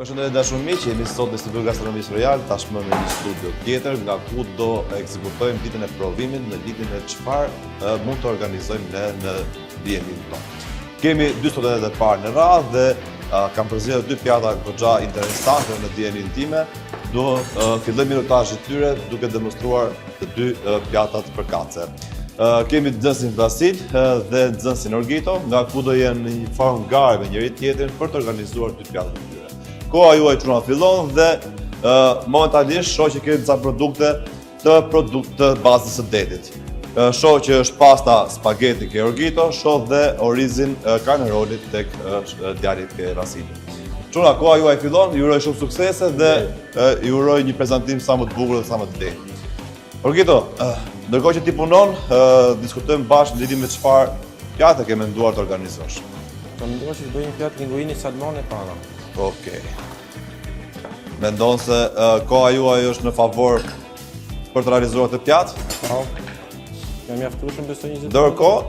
Përshëndetje dashur miq, jemi sot në studio Gastronomisë Royal, tashmë në një studio tjetër, nga ku do ekzekutojmë ditën e provimit në lidhje me çfarë mund të organizojmë ne në vjenin tonë. Kemi dy studentë të parë në radhë dhe kam përzgjedhur dy pjata goxha interesante në dijenin time. Do fillojmë minutazhin e tyre duke demonstruar të dy pjatat përkatëse. Kemi nxënësin Vasil dhe nxënësin Orgito, nga ku do jenë në një farë ngare me njëri tjetrin për të organizuar dy pjatat e tyre. Koha juaj çuna fillon dhe momentalisht shoh që kemi disa produkte të bazës së detit. Shoh që është pasta spaghetti ke Orgito, shoh dhe orizin karnerolit tek djalit ke Vasili. Çuna, koha juaj fillon, ju uroj shumë suksese dhe ju uroj një prezantim sa më të bukur dhe sa më të lehtë. Orgito, ndërkohë që ti punon, diskutojmë bashkë në lidhje me çfarë pjatë ke menduar të organizosh. Kam menduar që të bëj një pjatë linguini salmon e pana. Okej. Mendon se koha juaj është në favor për të realizuar të pjatë? Po. Jam mjaftueshëm besoj 20 minuta. Ndërkohë,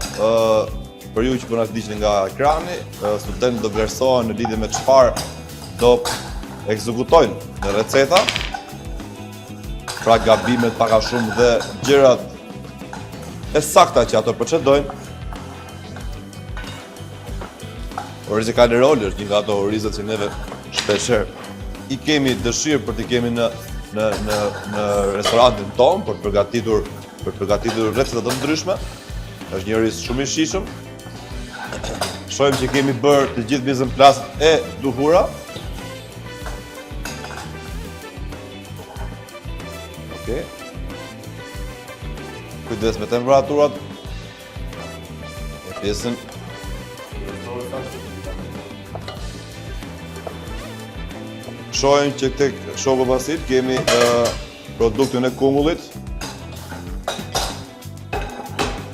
për ju që po na ndiqni nga ekrani, studentët do vlerësohen në lidhje me çfarë do ekzekutojnë në receta. Pra gabimet pak a shumë dhe gjërat e sakta që ato procedojnë. Orizi karneroli është një nga ato orizat që neve shpeshherë i kemi dëshirë për t'i kemi në restorantin tonë për të përgatitur receta të ndryshme. Është një oriz shumë i shijshëm. Shohim që kemi bërë të gjithë mise en place e duhura. Okej. Kujdes me temperaturat. E pjesën shohim që tek shoku Vasil kemi produktin e kumullit.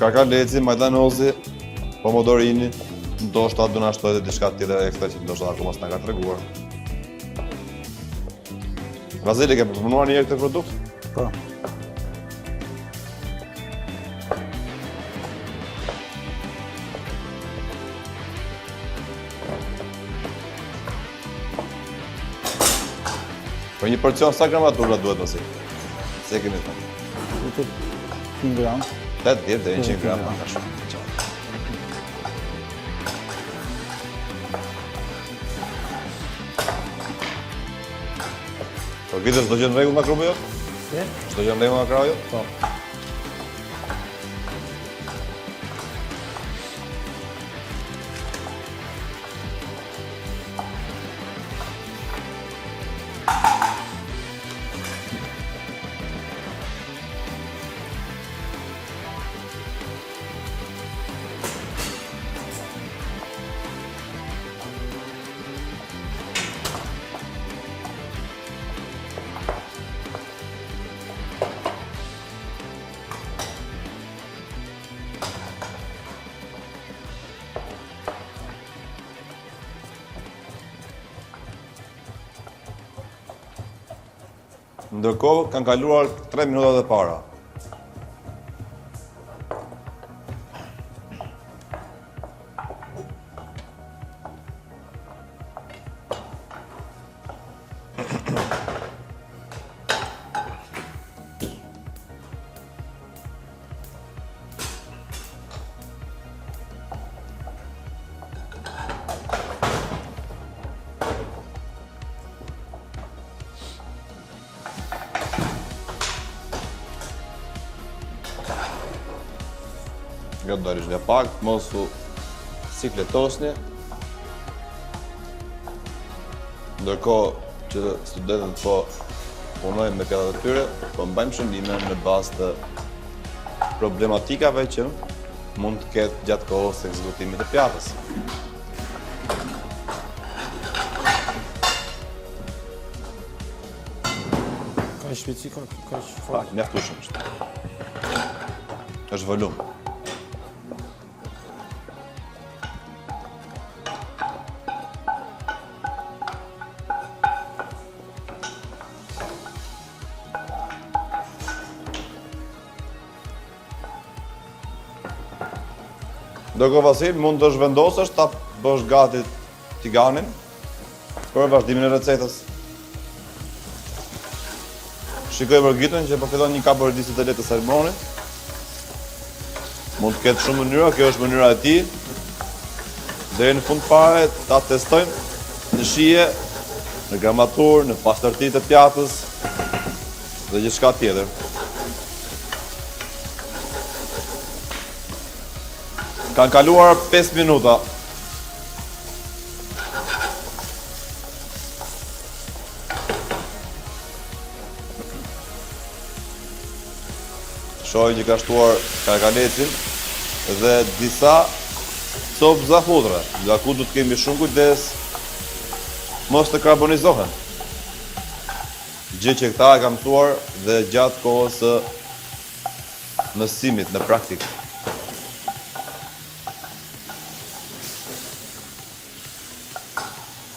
Kakaleci, majdanozi, pomodorini, ndoshta do na shtojë diçka tjetër ekstra që ndoshta akoma s'na ka treguar. Vasil, ke përpunuar një herë këtë produkt? Po. Për një porcion sa gramatura duhet Vasil? Se kemi thënë. 100 gram. 80 deri 100 gram ka shumë. Orgito, çdo gjë në rregull nga kropi jot? Si? Çdo gjë në rregull nga krahu jot? Po. Ndërkohë, kanë kaluar 3 minutat e para. Nga të dalish nga pak, mos u sikletosni. Ndërkohë që studentët po punojnë me pjatat e tyre, po mbajmë shëndime në bazë të problematikave që mund të ketë gjatë kohës të ekzekutimit të pjatës. Ka shpejtësi, ka Pak, mjaftueshëm është. Është volum. Ndërkohë Vasil, mund të zhvendosësh ta bësh gati tiganin. për vazhdimin e recetës. Shikoj Margitën që po fillon një kapë rëdisit të lehtë të salmonit. Mund të ketë shumë mënyra, kjo është mënyra e tij. Deri në fund fare ta testojmë në shije, në gramaturë, në pastërtitë të pjatës dhe gjithçka tjetër. Kanë kaluar 5 minuta. Shohim që ka shtuar karkalecin dhe disa copë zafudra, nga ku du të kemi shumë kujdes mos të karbonizohen. Gjë që këta e kam mësuar dhe gjatë kohës së mësimit në praktikë.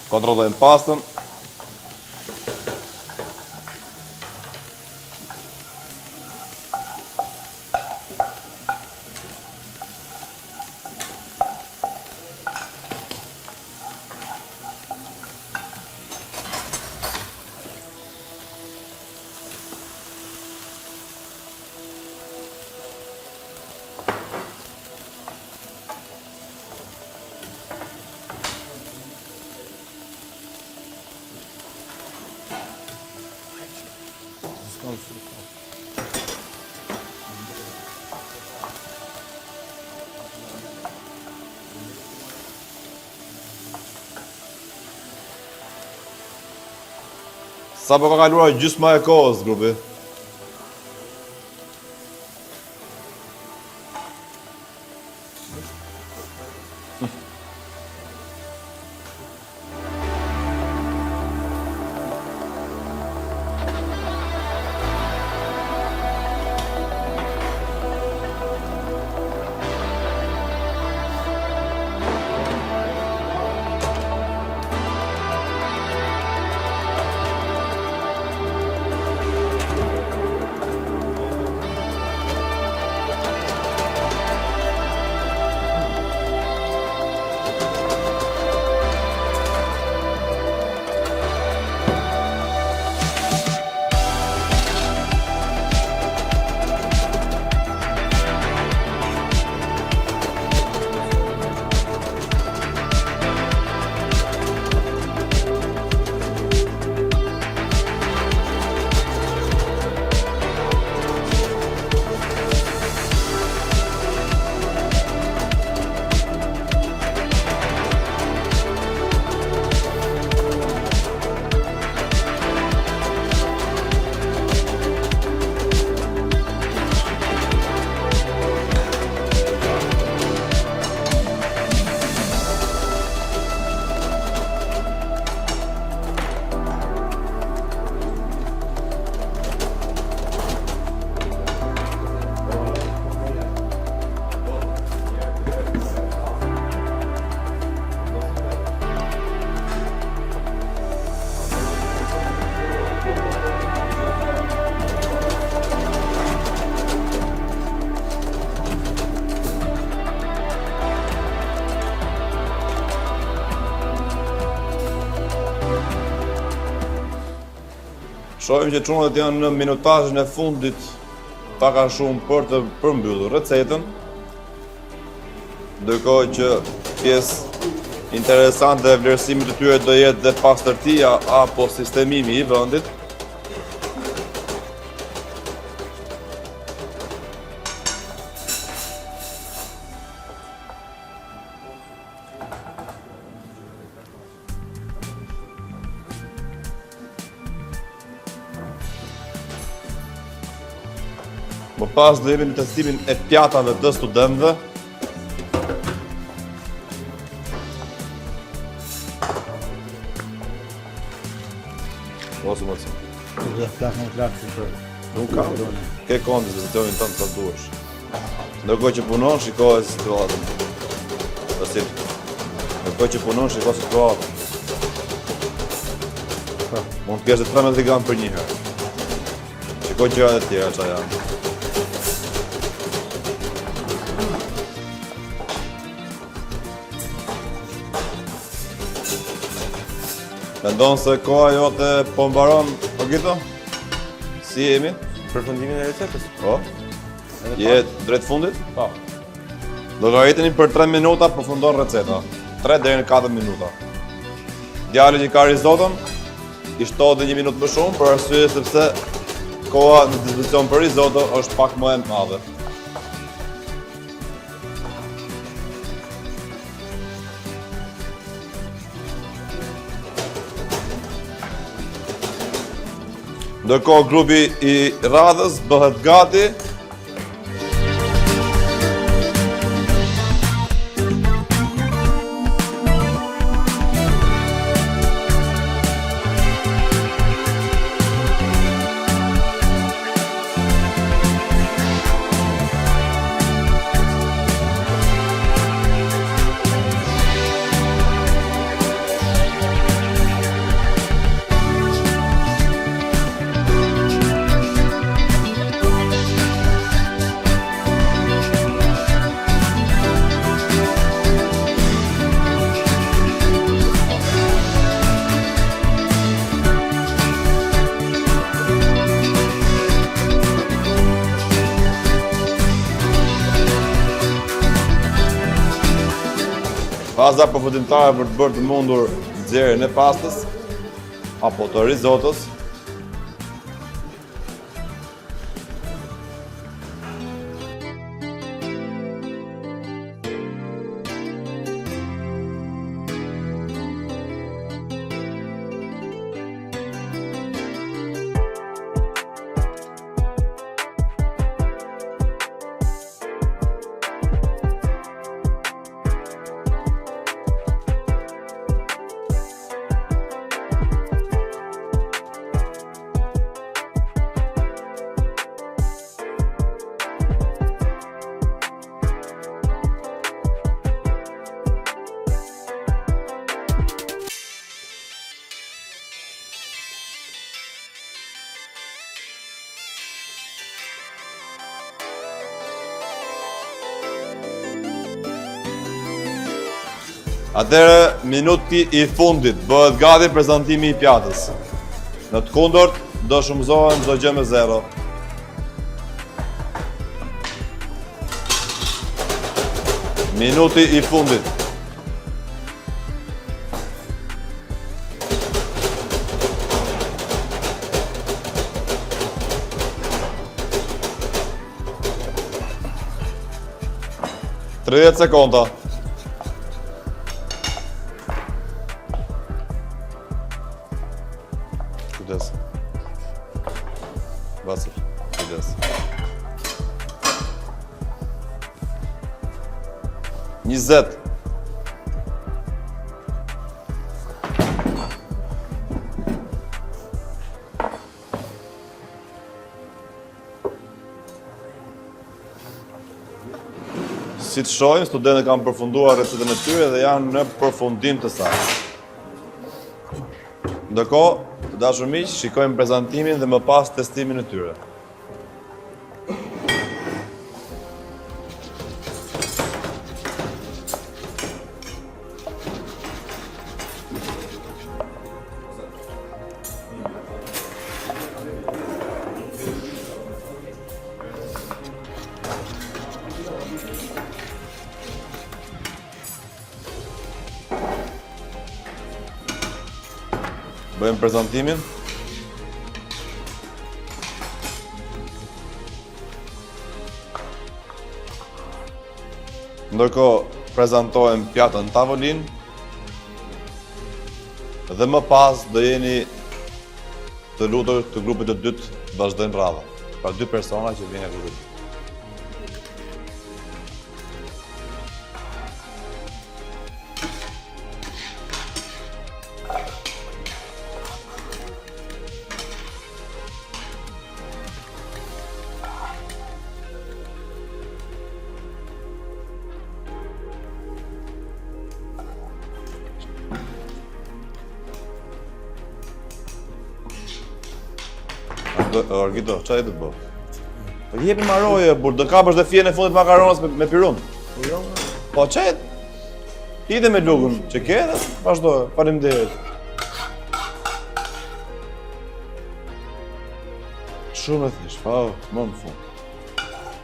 Kontrollojmë pastën. Sa po ka kaluar gjysma e kohës, grupi? Shohim që çunat janë në minutazhin e fundit pak a shumë për të përmbyllur recetën. Ndërkohë që pjesë interesante e vlerësimit të tyre do jetë dhe pastërtia apo sistemimi i vendit. Më pas do jemi në testimin e pjatave të studentëve. Mos u mos. Dhe flakën për Nuk ka. Ke kondi se situatin tënd sa duhesh. Ndërkohë që punon, shikohet situatën. Pasim. Ndërkohë që punon, shikohet situatën. Mund të kesh 13 gram për një herë. Shikoj gjërat e tjera çfarë janë. Mendon se koha jote po mbaron, Orgito? Si jemi? Përfundimin e recetës? Po? Edhe Je drejt fundit? Pa. Llogariteni për 3 minuta përfundon receta. 3 deri në 4 minuta. Djali që ka risotton i shtohet 1 minutë më shumë për arsye sepse koha në dispozicion për risotto është pak më e madhe. Ndërkohë grupi i radhës bëhet gati. Faza përfundimtare për të bërë të mundur nxjerrjen e pastës apo të risottos. Atëherë, minuti i fundit bëhet gati prezantimi i pjatës. Në të kundërt, do shumëzohen çdo gjë me 0. Minuti i fundit. Tridhjetë sekonda. Kujdes. Basir. Kujdes. 20. Si të shohim, studentët kanë përfunduar recetën e tyre dhe janë në përfundim të saj. Ndërkohë, të dashur miq, shikojmë prezantimin dhe më pas testimin e tyre. Bëjmë prezantimin. Ndërkohë prezantojmë pjatën në tavolinë dhe më pas do jeni të lutur të grupit të dytë të vazhdojnë radha. Pra 2 persona që vjen nga grupi. Orgito, çfarë do të bëj? Po jepi maroje, burr, do kapësh dhe fjen e fundit makaronës me pirun. Po çet? Hidhe me lugën që ke dhe vazhdo. Faleminderit. shumë e thjeshtë, pa, më në fund.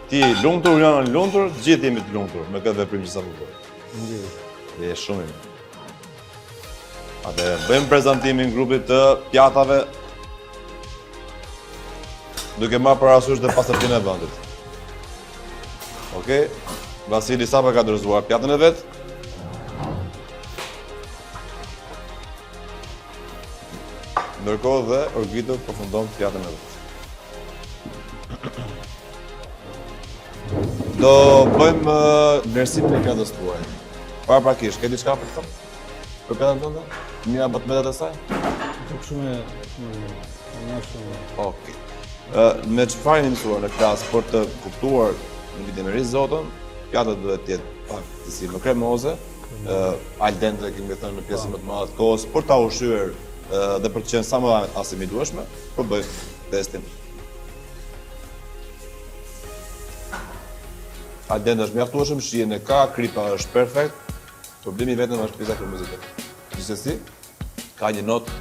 Ti je i lumtur, janë në lumtur, gjithë jemi të lumtur me këtë veprim që sa më bëj. Dhe je shumë i mirë. Atë bëjmë prezantimin grupit të pjatave duke marrë parasysh dhe pastërtinë e vendit. Okej, Vasili sa ka dorëzuar pjatën e vet. Ndërkohë dhe Orgito përfundon pjatën e vet. Do bëjmë vlerësimin e pjatës tuaj. Paraprakisht, ke diçka për të thënë? Për pjatën tënde? Mira batmetet e saj? Tuk shumë e shumë. Okej. Me çfarë jeni mësuar në klasë për të kuptuar në vitin e ri zotën, pjata duhet të jetë pak si më kremoze, al dente kemi thënë në pjesën më të madhe të kohës, për ta ushqyer dhe për të qenë sa më asimilueshme, po bëj testin. Al dente është mjaftueshëm, shijen e ka, kripa është perfekt, problemi vetëm është pjesa kremozite. Gjithsesi, ka një notë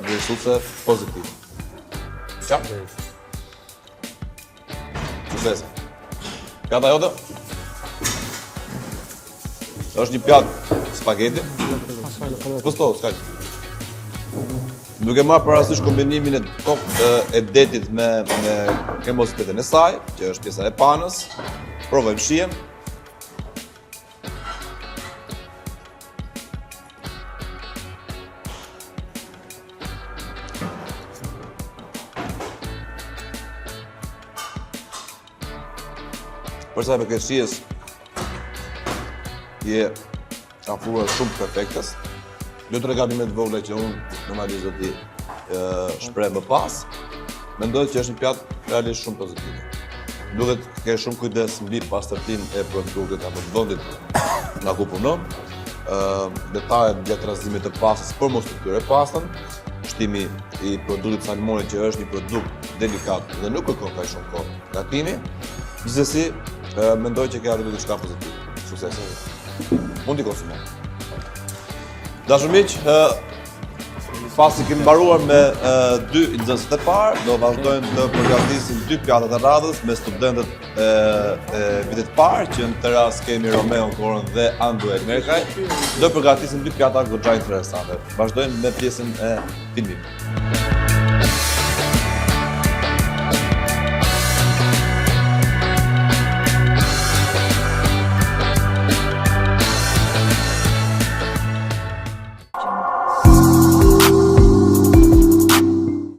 vlerësuese pozitive. Qartë? Suksese. Pjata jote? Është një pjatë spageti. Posto, s'ka. Duke marrë parasysh kombinimin e detit me kremozitetin e saj, që është pjesa e panës, provojmë shijen. Për sa i përket shijes, je afruar shumë perfektes. 2-3 gabimet vogla që unë normalisht do t'i shpreh më pas, mendoj që është një pjatë realisht shumë pozitive. Duhet të kesh shumë kujdes mbi pastërtinë e produktit apo të vendit nga ku punon, detajet gjatë tranzitimit të pastës për mos të këtyre pastën, shtimi i produktit salmonit që është një produkt delikat dhe nuk kërkon kaq shumë kohë gatimi. Gjithsesi, mendoj që ke arritur diçka pozitive. Sukses. Mund t'i konsumoj. Dashur miq, pasi kemi mbaruar me 2 nxënësit e parë, do vazhdojmë të përgatisim 2 pjatat e radhës me studentët e vitit të parë, që në të rast kemi Romeo Korën dhe Anduel Merkaj. Do përgatisim 2 pjata goxha interesante. Vazhdojmë me pjesën e filmit.